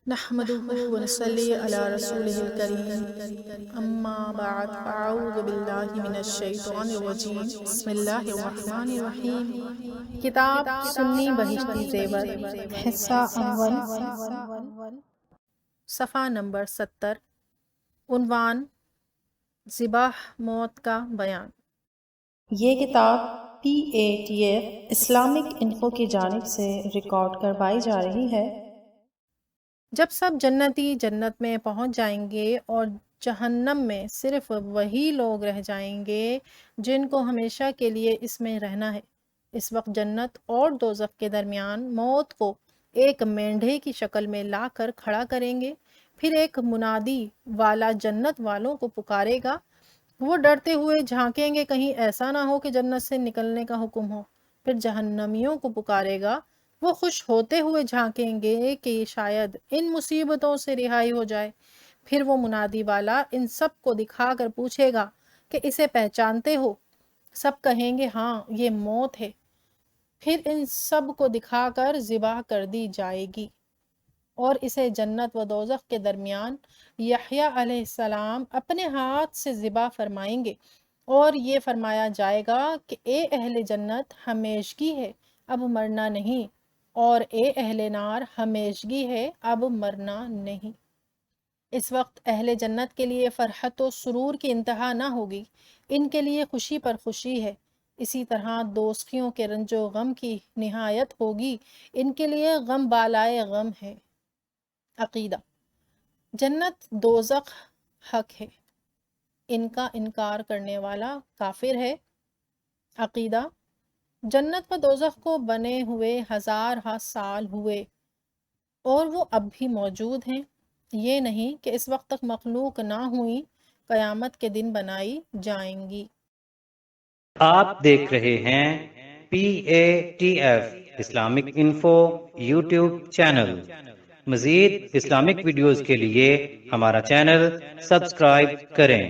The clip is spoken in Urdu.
نحمده ونصلي على رسوله الكريم اما بعد فاعوذ باللہ من الشیطان الرجیم بسم اللہ الرحمن الرحیم۔ کتاب سنی بہشتی زیور، حصہ اول، صفحہ نمبر 70، عنوان ذبح موت کا بیان۔ یہ کتاب PATF اسلامک انفو کی جانب سے ریکارڈ کروائی جا رہی ہے۔ جب سب جنتی جنت میں پہنچ جائیں گے اور جہنم میں صرف وہی لوگ رہ جائیں گے جن کو ہمیشہ کے لیے اس میں رہنا ہے، اس وقت جنت اور دوزخ کے درمیان موت کو ایک مینڈھے کی شکل میں لا کر کھڑا کریں گے۔ پھر ایک منادی والا جنت والوں کو پکارے گا۔ وہ ڈرتے ہوئے جھانکیں گے کہیں ایسا نہ ہو کہ جنت سے نکلنے کا حکم ہو۔ پھر جہنمیوں کو پکارے گا۔ وہ خوش ہوتے ہوئے جھانکیں گے کہ شاید ان مصیبتوں سے رہائی ہو جائے۔ پھر وہ منادی والا ان سب کو دکھا کر پوچھے گا کہ اسے پہچانتے ہو؟ سب کہیں گے ہاں، یہ موت ہے۔ پھر ان سب کو دکھا کر ذبح کر دی جائے گی اور اسے جنت و دوزخ کے درمیان یحییٰ علیہ السلام اپنے ہاتھ سے ذبح فرمائیں گے، اور یہ فرمایا جائے گا کہ اے اہل جنت، ہمیشگی ہے، اب مرنا نہیں، اور اے اہل نار، ہمیشگی ہے، اب مرنا نہیں۔ اس وقت اہل جنت کے لیے فرحت و سرور کی انتہا نہ ہوگی، ان کے لیے خوشی پر خوشی ہے۔ اسی طرح دوستیوں کے رنج و غم کی نہایت ہوگی، ان کے لیے غم بالائے غم ہے۔ عقیدہ: جنت دوزخ حق ہے، ان کا انکار کرنے والا کافر ہے۔ عقیدہ: جنت و دوزخ کو بنے ہوئے ہزار ہا سال ہوئے اور وہ اب بھی موجود ہیں، یہ نہیں کہ اس وقت تک مخلوق نہ ہوئی، قیامت کے دن بنائی جائیں گی۔ آپ دیکھ رہے ہیں PATF Islamic info YouTube channel. مزید اسلامک ویڈیوز کے لیے ہمارا چینل سبسکرائب کریں۔